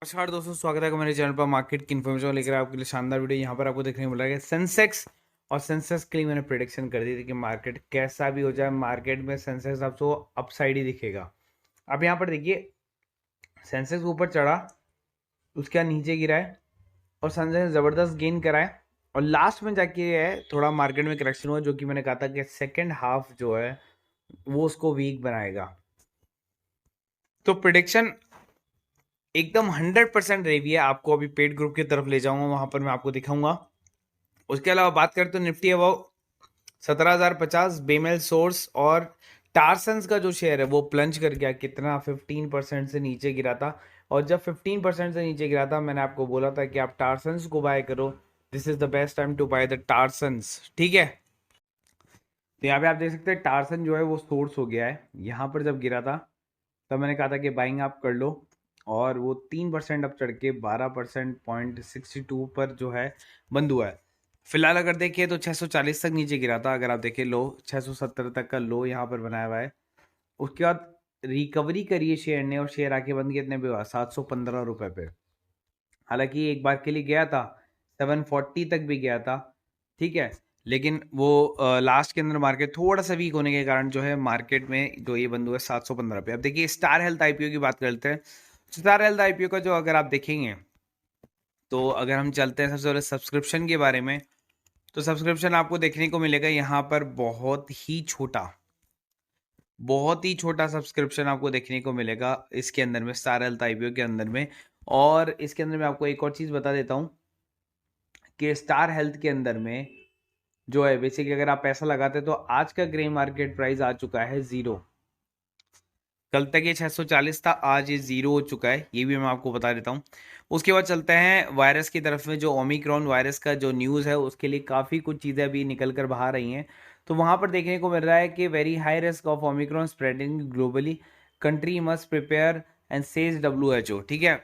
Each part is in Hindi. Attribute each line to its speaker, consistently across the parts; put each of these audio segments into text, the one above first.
Speaker 1: नमस्कार दोस्तों, स्वागत है आपका मेरे चैनल पर। मार्केट की इन्फॉर्मेशन लेकर आपके लिए शानदार वीडियो यहाँ पर आपको देखने को मिल रहा है। सेंसेक्स और सेंसेक्स के लिए मैंने प्रेडिक्शन कर दी थी कि मार्केट कैसा भी हो जाए, मार्केट में सेंसेक्स आपको अपसाइड ही दिखेगा। अब यहाँ पर देखिए, सेंसेक्स ऊपर चढ़ा, उसके बाद नीचे गिरा है और सेंसेक्स जबरदस्त गेन करा है और लास्ट में जाके है थोड़ा मार्केट में करेक्शन हुआ, जो कि मैंने कहा था कि सेकेंड हाफ जो है वो उसको वीक बनाएगा। तो प्रिडिक्शन एकदम 100% रही है। आपको अभी पेड ग्रुप की तरफ ले जाऊंगा, वहां पर मैं आपको दिखाऊंगा। उसके अलावा बात करें तो निफ्टी अबाउ 17,050, बेमेल सोर्स और टारसन्स का जो शेयर है वो प्लंज कर गया। कितना? 15% से नीचे गिरा था। और जब 15% से नीचे गिरा था, मैंने आपको बोला था कि आप टारसन्स को बाय करो। This is the best time to buy the Tarsons. ठीक है, तो यहाँ पे आप देख सकते हैं टारसन जो है वो सोर्स हो गया है। यहाँ पर जब गिरा था तब मैंने कहा था कि बाइंग आप कर लो, और वो 3% अब चढ़ के 12% .62 पर जो है बंद हुआ है। फिलहाल अगर देखिए तो 640 तक नीचे गिरा था। अगर आप देखिए लो 670 तक का लो यहाँ पर बनाया हुआ है। उसके बाद रिकवरी करिए शेयर ने, और शेयर आके बंद कितने पे हुआ? 715 रुपए पे। हालांकि एक बार के लिए गया था, 740 तक भी गया था। ठीक है, लेकिन वो लास्ट के अंदर मार्केट थोड़ा सा वीक होने के कारण जो है मार्केट में जो ये बंद हुआ है 715 पे। अब देखिए स्टार हेल्थ आईपीओ की बात करते हैं। स्टार हेल्थ आईपीओ का जो अगर आप देखेंगे तो अगर हम चलते हैं सबसे पहले सब्सक्रिप्शन के बारे में, तो सब्सक्रिप्शन आपको देखने को मिलेगा यहाँ पर बहुत ही छोटा सब्सक्रिप्शन आपको देखने को मिलेगा इसके अंदर में, स्टार हेल्थ आईपीओ के अंदर में। और इसके अंदर मैं आपको एक और चीज़ बता देता हूँ कि स्टार हेल्थ के अंदर में जो है बेसिकली अगर आप पैसा लगाते हैं तो आज का ग्रे मार्केट प्राइस आ चुका है 0। कल तक ये 640 था, आज ये 0 हो चुका है, ये भी मैं आपको बता देता हूँ। उसके बाद चलते हैं वायरस की तरफ में। जो ओमिक्रॉन वायरस का जो न्यूज़ है उसके लिए काफ़ी कुछ चीज़ें अभी निकल कर बाहर रही हैं। तो वहाँ पर देखने को मिल रहा है कि very high risk of Omicron spreading globally, country must prepare and says WHO। ठीक है,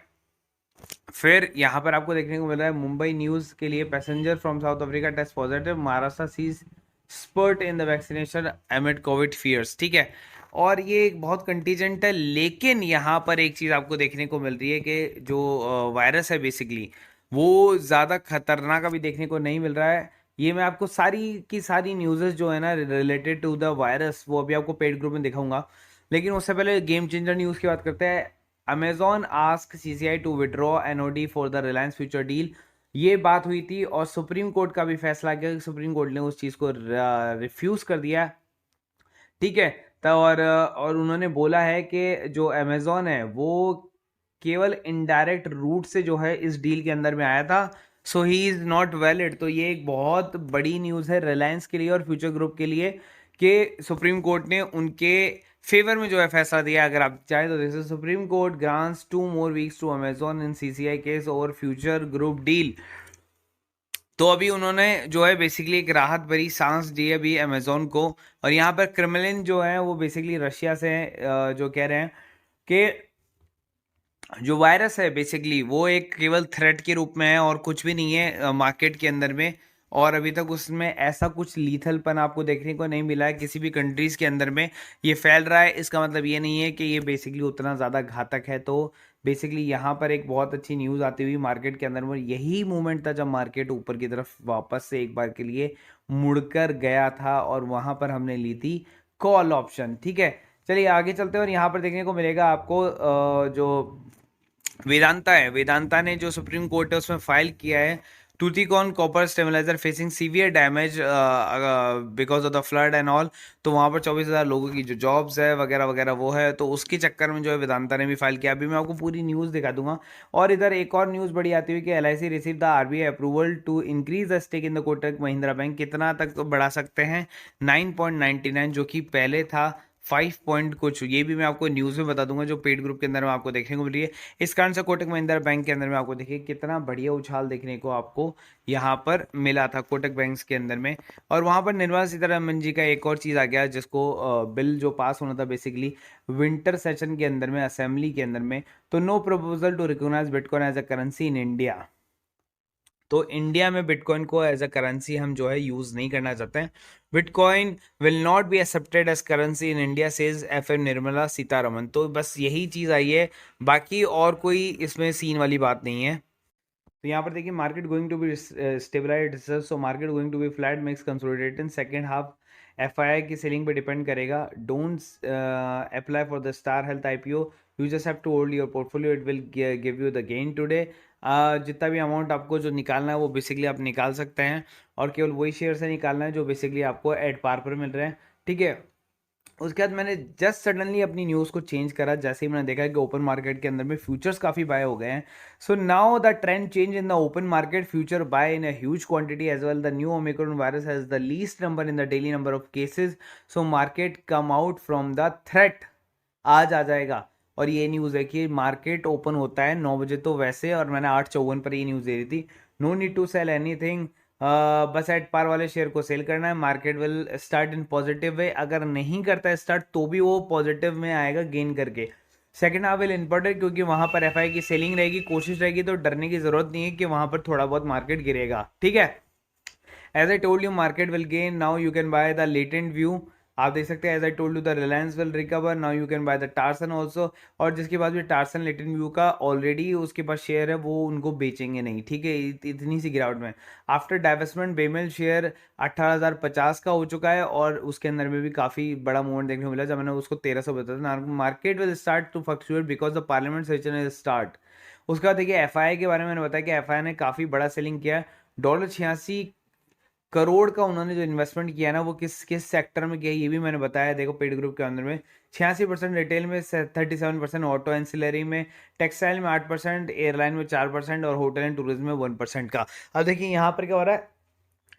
Speaker 1: फिर यहाँ पर आपको देखने को मिल रहा है मुंबई न्यूज़ के लिए, passenger from South Africa test positive, Maharashtra sees spurt in the vaccination amid COVID fears. ठीक है, और ये एक बहुत कंटीजेंट है, लेकिन यहाँ पर एक चीज़ आपको देखने को मिल रही है कि जो वायरस है बेसिकली वो ज़्यादा खतरनाक अभी देखने को नहीं मिल रहा है। ये मैं आपको सारी की सारी न्यूज़ेस जो है ना रिलेटेड टू द वायरस वो अभी आपको पेड ग्रुप में दिखाऊंगा। लेकिन उससे पहले गेम चेंजर न्यूज़ की बात करते हैं। Amazon ask CCI to withdraw NOD for the Reliance Future deal. ये बात हुई थी और सुप्रीम कोर्ट का भी फैसला किया। सुप्रीम कोर्ट ने उस चीज़ को रिफ्यूज़ कर दिया। ठीक है, तो और उन्होंने बोला है कि जो अमेजॉन है वो केवल इनडायरेक्ट रूट से जो है इस डील के अंदर में आया था, सो ही इज़ नॉट वैलिड। तो ये एक बहुत बड़ी न्यूज़ है रिलायंस के लिए और फ्यूचर ग्रुप के लिए कि सुप्रीम कोर्ट ने उनके फेवर में जो है फैसला दिया। अगर आप चाहें तो जैसे Supreme Court grants 2 more weeks to Amazon in CCI case और फ्यूचर ग्रुप डील। तो अभी उन्होंने जो है बेसिकली एक राहत भरी सांस दी है अभी अमेजोन को। और यहाँ पर क्रेमलिन जो है वो बेसिकली रशिया से जो कह रहे हैं कि जो वायरस है बेसिकली वो एक केवल थ्रेट के रूप में है और कुछ भी नहीं है मार्केट के अंदर में। और अभी तक उसमें ऐसा कुछ लीथलपन आपको देखने को नहीं मिला है किसी भी कंट्रीज के अंदर में। ये फैल रहा है, इसका मतलब ये नहीं है कि ये बेसिकली उतना ज़्यादा घातक है। तो बेसिकली यहाँ पर एक बहुत अच्छी न्यूज़ आती हुई मार्केट के अंदर में, यही मोमेंट था जब मार्केट ऊपर की तरफ वापस से एक बार के लिए मुड़कर गया था और वहाँ पर हमने ली थी कॉल ऑप्शन। ठीक है, चलिए आगे चलते हैं। और यहाँ पर देखने को मिलेगा आपको जो वेदांता है, वेदांता ने जो सुप्रीम कोर्ट है उसमें फाइल किया है Tuticorin copper stabiliser facing severe damage because of the flood and all. तो वहाँ पर 24,000 लोगों की जो जॉब्स है वगैरह वगैरह वो है, तो उसके चक्कर में जो है वेदांता ने भी फाइल किया। अभी मैं आपको पूरी न्यूज़ दिखा दूंगा। और इधर एक और न्यूज़ बड़ी आती हुई कि LIC receive the RBI approval to increase the stake in the Kotak Mahindra Bank. कितना तक बढ़ा सकते हैं? 9.99, जो कि पहले था 5 पॉइंट कुछ। ये भी मैं आपको न्यूज़ में बता दूंगा जो पेड ग्रुप के अंदर में आपको देखने को मिल रही है। इस कारण से कोटक महिंद्रा बैंक के अंदर में आपको देखिए कितना बढ़िया उछाल देखने को आपको यहाँ पर मिला था कोटक बैंक के अंदर में। और वहाँ पर निर्मला सीतारमन जी का एक और चीज़ आ गया जिसको बिल जो पास होना था बेसिकली विंटर सेशन के अंदर में असेंबली के अंदर में। तो no proposal to recognise bitcoin as a currency in India. तो इंडिया में बिटकॉइन को एज अ करेंसी हम जो है यूज नहीं करना चाहते हैं। Bitcoin will not be accepted as currency in India, says FM Nirmala Sitharaman. तो बस यही चीज आई है, बाकी और कोई इसमें सीन वाली बात नहीं है। तो यहाँ पर देखिए, market going to be stabilised, so market going to be flat, mix consolidated second half. FII की सेलिंग पे डिपेंड करेगा। Don't apply for the Star Health IPO, you just have to hold your portfolio, it will give you the gain today. जितना भी अमाउंट आपको जो निकालना है वो बेसिकली आप निकाल सकते हैं, और केवल वही शेयर से निकालना है जो बेसिकली आपको एट पार पर मिल रहे हैं, ठीक है। उसके बाद मैंने जस्ट सडनली अपनी न्यूज़ को चेंज करा जैसे ही मैंने देखा कि ओपन मार्केट के अंदर में फ्यूचर्स काफ़ी बाय हो गए हैं। So now the trend change in the open market, future buy in a huge quantity as well. The new Omicron virus has the least number in the daily number of cases, so market come out from the threat. आज आ जाएगा। और ये न्यूज़ है कि मार्केट ओपन होता है 9 बजे तो वैसे, और मैंने 8:54 पर ये न्यूज़ दे दी थी। No need to sell anything, बस एट पार वाले शेयर को सेल करना है। Market will start in positive way, अगर नहीं करता है स्टार्ट तो भी वो पॉजिटिव में आएगा गेन करके। सेकंड हाफ विल इम्पोर्टेंट, क्योंकि वहां पर एफआई की सेलिंग रहेगी, कोशिश रहेगी, तो डरने की जरूरत नहीं है कि वहां पर थोड़ा बहुत मार्केट गिरेगा, ठीक है। As I told you, market will gain, now you can buy the Latent View. आप देख सकते हैं, as I told you the Reliance will recover, now you can buy the Tarsons also. और जिसके पास भी टार्सन लेटेंट व्यू का ऑलरेडी उसके पास शेयर है, वो उनको बेचेंगे नहीं, ठीक है, इतनी सी गिरावट में। आफ्टर डाइवेस्टमेंट बेमेल शेयर 18,050 का हो चुका है, और उसके अंदर में भी काफी बड़ा मूवमेंट देखने को मिला। जब मैंने उसको 1300 बताया था, market will start to fluctuate because the parliament session is start. उसके बाद देखिए, एफआई के बारे में मैंने बताया कि एफआई ने काफी बड़ा सेलिंग किया है। $86 करोड़ का उन्होंने जो इन्वेस्टमेंट किया ना, वो किस किस सेक्टर में किया ये भी मैंने बताया। देखो, पेड ग्रुप के अंदर में 86%, रिटेल में 37%, ऑटो एंसिलरी में, टेक्सटाइल में 8%, एयरलाइन में 4%, और होटल एंड टूरिज्म में 1% का। अब देखिए यहाँ पर क्या हो रहा है,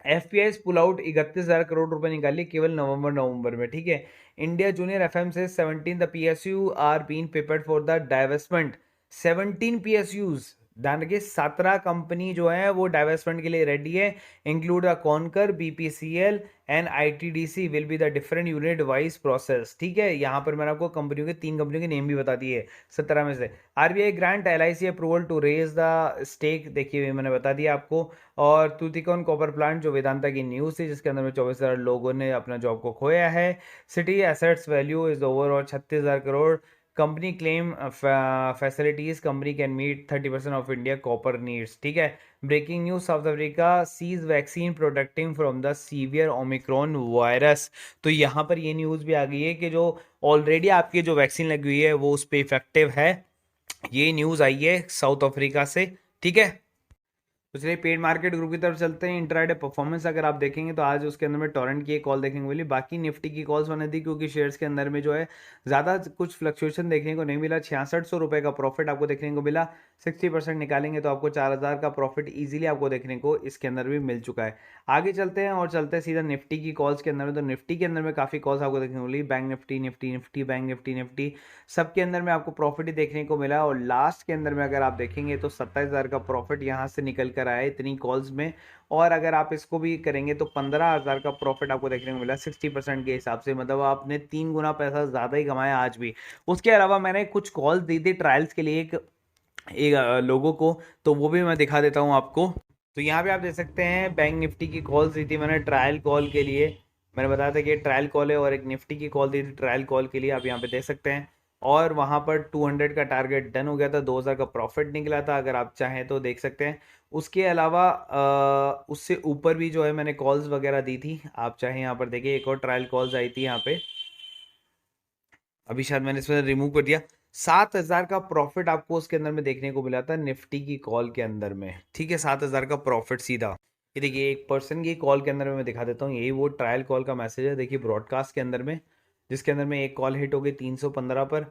Speaker 1: एफपीआई पुल आउट 31,000 करोड़ रुपए निकाली केवल नवंबर में, ठीक है। इंडिया जूनियर एफएम से 17 the PSU are been prepared for the divestment. 17 PSUs, ध्यान रखिए, 17 कंपनी जो है वो डाइवेस्टमेंट के लिए रेडी है। Include the conquer, BPCL and ITDC will be the different unit wise process, ठीक है। यहाँ पर मैंने आपको कंपनियों के 3 कंपनियों के नेम भी बता दिए 17 में से। RBI grant LIC approval to raise the stake, देखिए मैंने बता दिया आपको। और तूतिकोन कॉपर प्लांट जो वेदांता की न्यूज थी, जिसके अंदर में 24,000 लोगों ने अपना जॉब को खोया है। City assets value is overall 36,000 crore. Company claim facilities, company can meet 30% of India copper needs, ठीक है। Breaking news, South Africa sees vaccine protecting from the severe Omicron virus. तो यहाँ पर ये न्यूज भी आ गई है कि जो ऑलरेडी आपकी जो वैक्सीन लगी हुई है वो उस पर इफेक्टिव है। ये न्यूज आई है साउथ अफ्रीका से, ठीक है। तो चलिए पेड मार्केट ग्रुप की तरफ चलते हैं। इंट्राडे परफॉर्मेंस अगर आप देखेंगे तो आज उसके अंदर में टोरेंट की एक कॉल देखने को मिली, बाकी निफ्टी की कॉल्स मैंने दी, क्योंकि शेयर्स के अंदर में जो है ज़्यादा कुछ फ्लक्चुएशन देखने को नहीं मिला। 6600 रुपये का प्रॉफिट आपको देखने को मिला। 60% निकालेंगे तो आपको 4000 का प्रॉफिट ईजिली आपको देखने को इसके अंदर भी मिल चुका है। आगे चलते हैं और चलते हैं सीधा निफ्टी की कॉल्स के अंदर में। तो निफ्टी के अंदर में काफ़ी कॉल्स आपको देखने को मिली, bank Nifty, Nifty Nifty, bank Nifty Nifty, सबके अंदर में आपको प्रॉफिट ही देखने को मिला। और लास्ट के अंदर में अगर आप देखेंगे तो 27,000 का प्रॉफिट यहाँ से निकल कर आया है इतनी कॉल्स में। और अगर आप इसको भी करेंगे तो 15,000 का प्रॉफिट आपको देखने को मिला 60% के हिसाब से, मतलब आपने 3 गुना पैसा ज़्यादा ही कमाया आज भी। उसके अलावा मैंने कुछ कॉल्स दी थी ट्रायल्स के लिए एक लोगों को, तो वो भी मैं दिखा देता हूँ आपको। तो यहाँ पे आप देख सकते हैं, बैंक निफ्टी की कॉल्स दी थी मैंने ट्रायल कॉल के लिए। मैंने बताया था कि ट्रायल कॉल है, और एक निफ्टी की कॉल दी थी ट्रायल कॉल के लिए, आप यहाँ पे देख सकते हैं। और वहाँ पर 200 का टारगेट डन हो गया था, 2000 का प्रॉफिट निकला था, अगर आप चाहें तो देख सकते हैं। उसके अलावा उससे ऊपर भी जो है मैंने कॉल्स वगैरह दी थी, आप चाहें यहाँ पर देखिए, एक और ट्रायल कॉल्स आई थी यहाँ पे, अभी शायद मैंने इसमें रिमूव कर दिया। 7,000 का प्रॉफिट आपको उसके अंदर में देखने को मिला था निफ्टी की कॉल के अंदर में, ठीक है। 7,000 का प्रॉफिट सीधा, ये देखिए एक पर्सन की कॉल के अंदर में मैं दिखा देता हूँ, यही वो ट्रायल कॉल का मैसेज है, देखिए ब्रॉडकास्ट के अंदर में, जिसके अंदर में एक कॉल हिट हो गई 315 पर,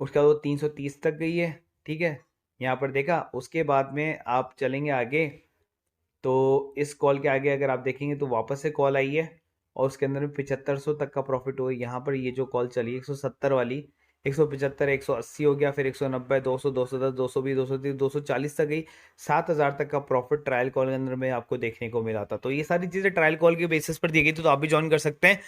Speaker 1: उसके बाद वो 330 तक गई है, ठीक है। यहाँ पर देखा, उसके बाद में आप चलेंगे आगे, तो इस कॉल के आगे अगर आप देखेंगे तो वापस से कॉल आई है, और उसके अंदर में 7500 तक का प्रॉफिट हुआ। यहाँ पर ये जो कॉल चली 170 वाली, 175, 180 हो गया, फिर 190, 200, 210, 220, 230, 240 तक गई। 7,000 तक का प्रॉफिट ट्रायल कॉल के अंदर में आपको देखने को मिला था। तो ये सारी चीज़ें ट्रायल कॉल के बेसिस पर दी गई थी, तो आप भी ज्वाइन कर सकते हैं।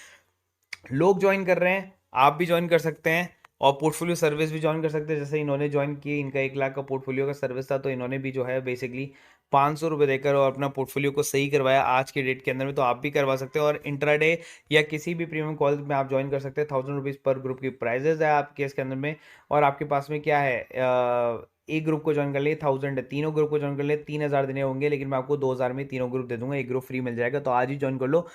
Speaker 1: लोग ज्वाइन कर रहे हैं, आप भी ज्वाइन कर सकते हैं। और पोर्टफोलियो सर्विस भी ज्वाइन कर सकते हैं। जैसे इन्होंने ज्वाइन की, इनका 1 लाख का पोर्टफोलियो का सर्विस था, तो इन्होंने भी जो है बेसिकली 500 रुपये देकर और अपना पोर्टफोलियो को सही करवाया आज के डेट के अंदर में। तो आप भी करवा सकते हो और इंट्राडे या किसी भी प्रीमियम कॉल में आप ज्वाइन कर सकते हैं। 1000 रुपीज़ पर ग्रुप की प्राइजेज है आपके इसके अंदर में। और आपके पास में क्या है, एक ग्रुप को ज्वाइन कर लिए 1000 है, तीनों ग्रुप को ज्वाइन कर लिए 3000 देने होंगे, लेकिन मैं आपको 2000 में तीनों ग्रुप दे दूंगा, एक ग्रुप फ्री मिल जाएगा। तो आज ही ज्वाइन कर लो।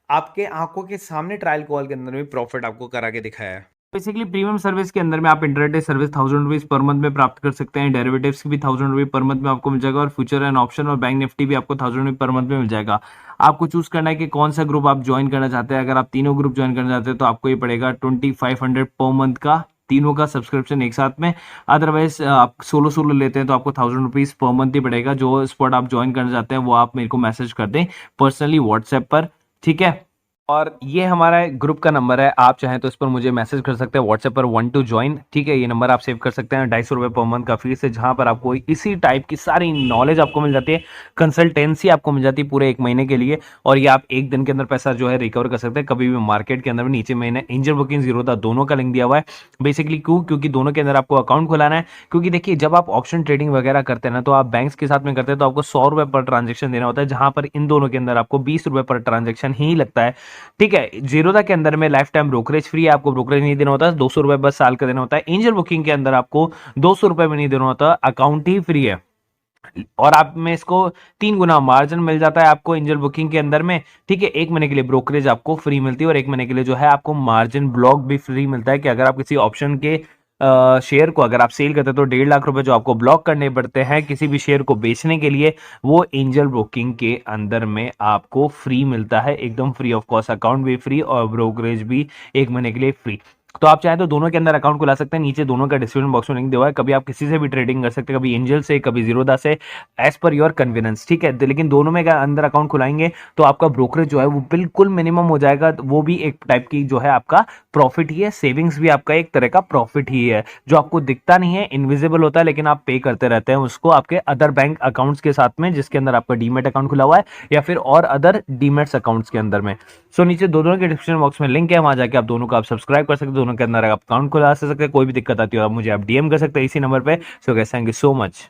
Speaker 1: आपके आंखों के सामने ट्रायल कॉल के अंदर में प्रॉफिट आपको करा के दिखाया है।
Speaker 2: बेसिकली प्रीमियम सर्विस के अंदर में आप intraday service 1000 rupees per month में प्राप्त कर सकते हैं। डेरिवेटिव्स की भी 1000 रुपीज पर मंथ में आपको मिल जाएगा और फ्यूचर एंड ऑप्शन और बैंक निफ्टी भी आपको 1000 रुपीज पर मंथ में मिल जाएगा। आपको चूज करना है कि कौन सा ग्रुप आप ज्वाइन करना चाहते हैं। अगर आप तीनों ग्रुप ज्वाइन करना चाहते हैं तो आपको ये पड़ेगा 2500 पर मंथ का, तीनों का सब्सक्रिप्शन एक साथ में। अदरवाइज आप सोलो सोलो लेते हैं तो आपको 1000 रुपीज पर मंथ ही पड़ेगा। जो स्पॉट आप ज्वाइन करना चाहते हैं वो आप मेरे को मैसेज कर दें पर्सनली व्हाट्सएप पर, ठीक है। और ये हमारा ग्रुप का नंबर है, आप चाहें तो इस पर मुझे मैसेज कर सकते हैं व्हाट्सएप पर 1 to join, ठीक है। ये नंबर आप सेव कर सकते हैं। 250 रुपये पर मंथ का फीस है, जहां पर आपको इसी टाइप की सारी नॉलेज आपको मिल जाती है, कंसल्टेंसी आपको मिल जाती है पूरे 1 महीने के लिए। और ये आप 1 दिन के अंदर पैसा जो है रिकवर कर सकते हैं कभी भी मार्केट के अंदर में। नीचे मैंने एंजल बुकिंग जीरोधा दोनों का लिंक दिया हुआ है। बेसिकली क्योंकि दोनों के अंदर आपको अकाउंट खुलाना है। क्योंकि देखिए जब आप ऑप्शन ट्रेडिंग वगैरह करते हैं ना, तो आप बैंक्स के साथ में करते हैं तो आपको 100 रुपये पर ट्रांजेक्शन देना होता है, जहां पर इन दोनों के अंदर आपको 20 रुपये पर ट्रांजेक्शन ही लगता है, ठीक है। जीरोधा के अंदर में लाइफ टाइम ब्रोकरेज फ्री है, आपको ब्रोकरेज नहीं देना होता, 200 रुपये बस साल का देना होता है। एंजल बुकिंग के अंदर आपको 200 रुपये भी नहीं देना होता, अकाउंट ही फ्री है। और आप में इसको 3 गुना मार्जिन मिल जाता है आपको एंजल बुकिंग के अंदर में, ठीक है। 1 महीने के लिए ब्रोकरेज आपको फ्री मिलती है और 1 महीने के लिए जो है आपको मार्जिन ब्लॉक भी फ्री मिलता है। कि अगर आप किसी ऑप्शन के शेयर को अगर आप सेल करते हैं तो 1.5 लाख रुपए जो आपको ब्लॉक करने पड़ते हैं किसी भी शेयर को बेचने के लिए, वो एंजल ब्रोकिंग के अंदर में आपको फ्री मिलता है, एकदम फ्री ऑफ कॉस्ट। अकाउंट भी फ्री और ब्रोकरेज भी 1 महीने के लिए फ्री। तो आप चाहे तो दोनों के अंदर अकाउंट खुला सकते हैं, नीचे दोनों का डिस्क्रिप्शन बॉक्स में लिंक दिया हुआ है। कभी आप किसी से भी ट्रेडिंग कर सकते हैं, कभी एंजल से, कभी जीरोधा से, एज पर योर कन्वीनियंस, ठीक है। लेकिन दोनों में अंदर अकाउंट खुलाएंगे तो आपका ब्रोकरेज जो है वो बिल्कुल मिनिमम हो जाएगा। वो भी एक टाइप की जो है आपका प्रॉफिट ही है, सेविंग्स भी आपका एक तरह का प्रॉफिट ही है, जो आपको दिखता नहीं है, इनविजिबल होता है, लेकिन आप पे करते रहते हैं उसको आपके अदर बैंक अकाउंट्स के साथ में, जिसके अंदर आपका डीमेट अकाउंट खुला हुआ है या फिर और अदर डीमेट्स अकाउंट्स के अंदर में। सो नीचे दोनों के डिस्क्रिप्शन बॉक्स में लिंक है, वहां जाके आप दोनों को आप सब्सक्राइब कर सकते हैं, दोनों के अंदर आप अकाउंट खुला सकते हैं। कोई भी दिक्कत आती हो आप मुझे आप डीएम कर सकते हैं इसी नंबर पे। So guys, thank you so much.